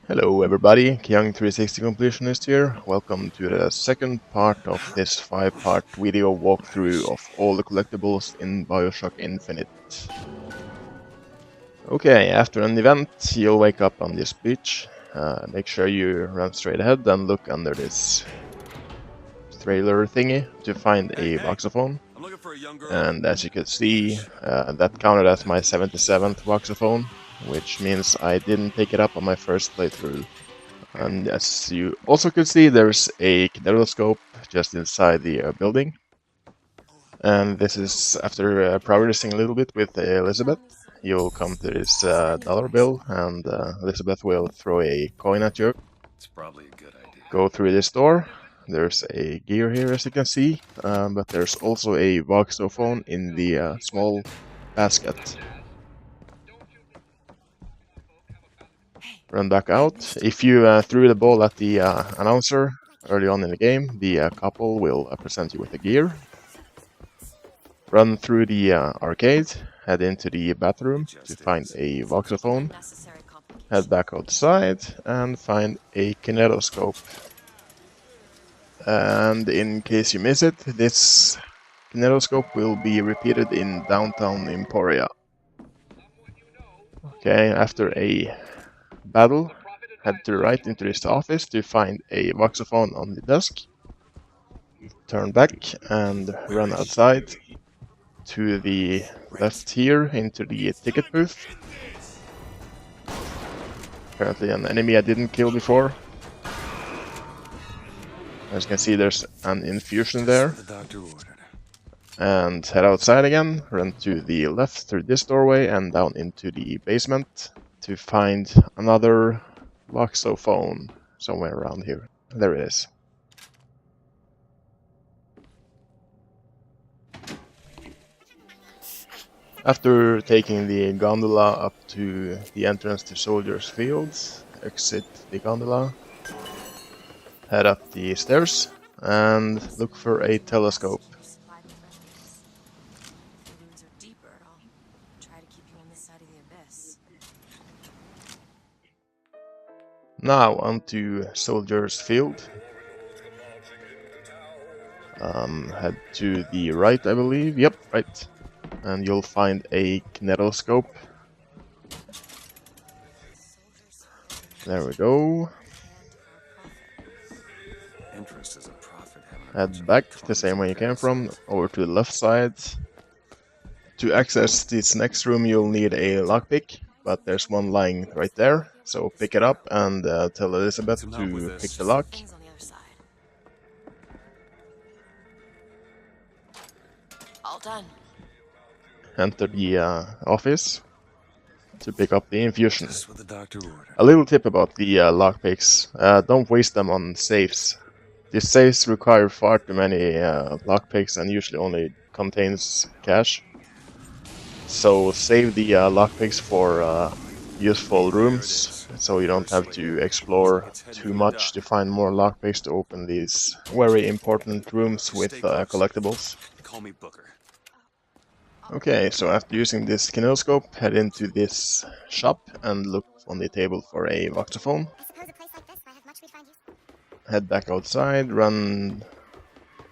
Hello everybody, Young360 Completionist here. Welcome to the second part of this 5-part video walkthrough of all the collectibles in BioShock Infinite. Okay, after an event, you'll wake up on this beach. Make sure you run straight ahead and look under this trailer thingy to find a voxophone. And as you can see, that counted as my 77th voxophone, which means I didn't pick it up on my first playthrough. And as you also could see, there's a kinetoscope just inside the building. And this is after progressing a little bit with Elizabeth. You'll come to this dollar bill, and Elizabeth will throw a coin at you. It's probably a good idea. Go through this door. There's a gear here, as you can see, but there's also a voxophone in the small basket. Run back out. If you threw the ball at the announcer early on in the game, the couple will present you with the gear. Run through the arcade, head into the bathroom to find a voxophone, head back outside and find a kinetoscope. And in case you miss it, this kinetoscope will be repeated in downtown Emporia. Okay, after a battle, head to the right into this office to find a voxophone on the desk. Turn back and run outside to the left here into the ticket booth. Apparently an enemy I didn't kill before. As you can see, there's an infusion there. And head outside again, run to the left through this doorway and down into the basement to find another voxophone somewhere around here. There it is. After taking the gondola up to the entrance to Soldiers Fields, exit the gondola, head up the stairs, and look for a telescope. Now onto Soldiers Field. Head to the right, I believe. Yep, right. And you'll find a kinetoscope. There we go. Head back the same way you came from, over to the left side. To access this next room you'll need a lockpick, but there's one lying right there, so pick it up and tell Elizabeth to pick the lock. All done. Enter the office to pick up the infusion. A little tip about the lockpicks, don't waste them on safes. These safes require far too many lockpicks and usually only contains cash. So save the lockpicks for useful rooms, so you don't have to explore too much to find more lockpicks to open these very important rooms with collectibles. Okay, so after using this kinetoscope, head into this shop and look on the table for a voxophone. Head back outside, run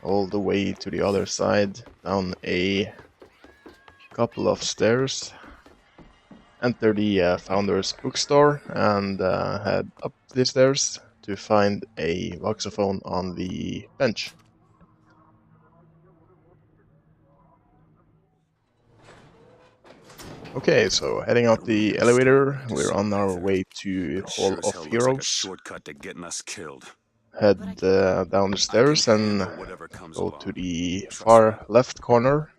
all the way to the other side, down a couple of stairs, enter the Founder's Bookstore, and head up the stairs to find a voxophone on the bench. Okay, so heading out the elevator, we're on our way to Hall of Heroes. Shortcut to getting us killed. Head down the stairs and go to the far left corner.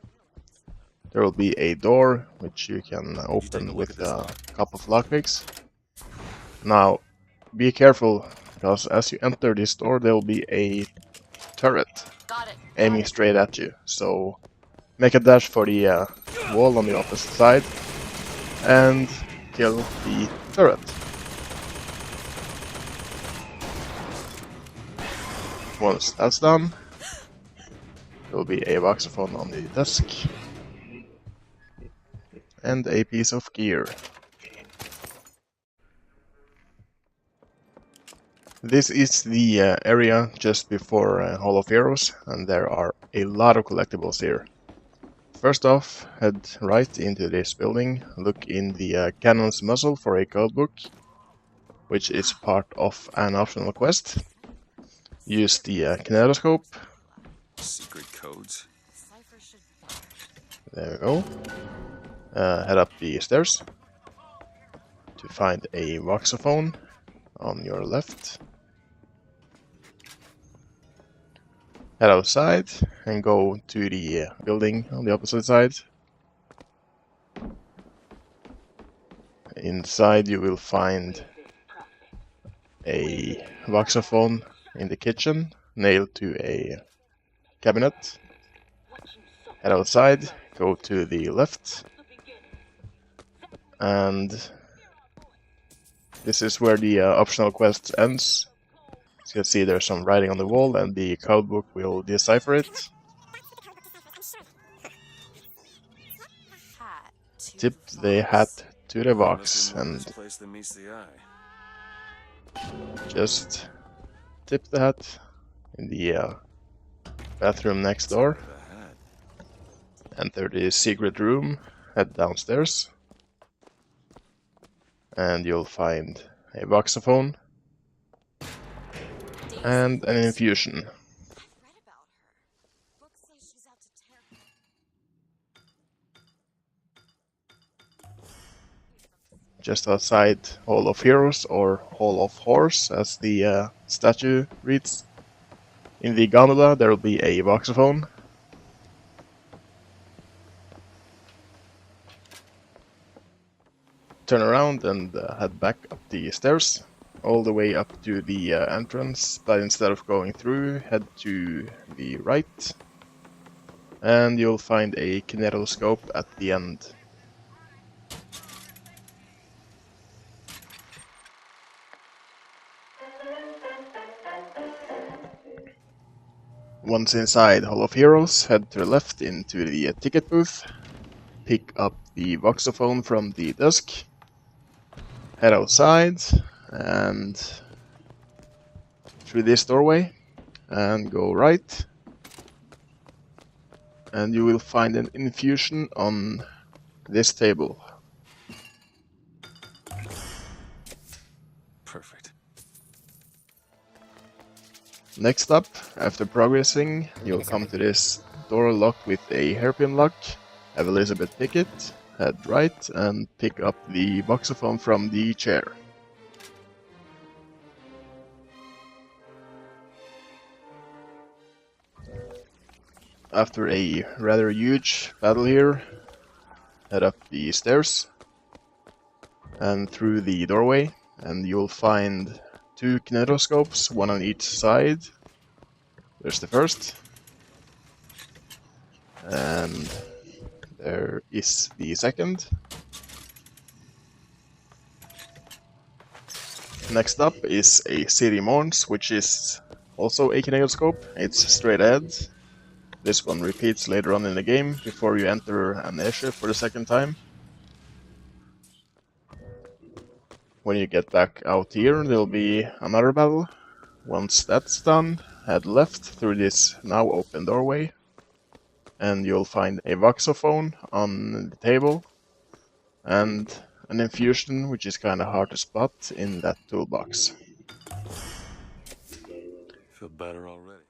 There will be a door which you can open with a couple of lockpicks. Now, be careful, because as you enter this door there will be a turret aiming straight at you. So make a dash for the wall on the opposite side and kill the turret. Once that's done, there will be a voxophone on the desk and a piece of gear. This is the area just before Hall of Heroes, and there are a lot of collectibles here. First off, head right into this building, look in the cannon's muzzle for a code book, which is part of an optional quest. Use the kinetoscope. Secret codes. There we go. Head up the stairs to find a voxophone on your left. Head outside and go to the building on the opposite side. Inside you will find a voxophone in the kitchen, nailed to a cabinet. Head outside, go to the left, and this is where the optional quest ends. As you can see, there's some writing on the wall, and the code book will decipher it. Tip the hat to the box, and Place that meets the eye. just tip the hat in the bathroom next door. The hat. Enter the secret room, head downstairs, and you'll find a voxophone and an infusion. Just outside Hall of Heroes, or Hall of Horse, as the statue reads. In the gondola there will be a voxophone. Turn around and head back up the stairs, all the way up to the entrance, but instead of going through, head to the right, and you'll find a kinetoscope at the end. Once inside Hall of Heroes, head to the left into the ticket booth, pick up the voxophone from the desk, head outside and through this doorway and go right, and you will find an infusion on this table. Perfect. Next up, after progressing, you'll come to this door locked with a hairpin lock. Have Elizabeth pick it, head right, and pick up the voxophone from the chair. After a rather huge battle here, head up the stairs and through the doorway, and you'll find two kinetoscopes, one on each side. There's the first, and there is the second. Next up is a City Mourns, which is also a kinetoscope. It's straight ahead. This one repeats later on in the game before you enter an airship for the second time. When you get back out here, there'll be another battle. Once that's done, head left through this now open doorway, and you'll find a voxophone on the table and an infusion, which is kind of hard to spot, in that toolbox. Feel better already.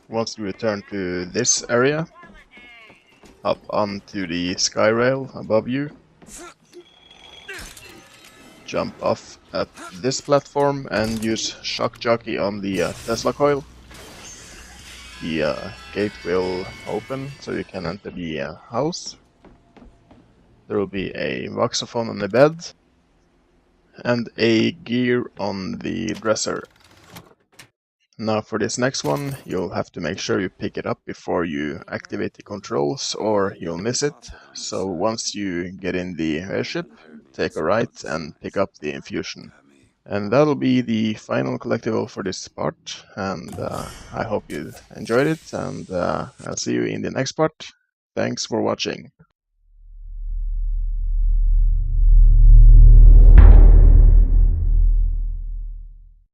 Once you return to this area, hop onto the sky rail above you, jump off at this platform and use shock jockey on the Tesla coil. The gate will open so you can enter the house. There will be a voxophone on the bed and a gear on the dresser. Now for this next one, you'll have to make sure you pick it up before you activate the controls or you'll miss it. So once you get in the airship, take a right and pick up the infusion. And that'll be the final collectible for this part, and I hope you enjoyed it, and I'll see you in the next part. Thanks for watching.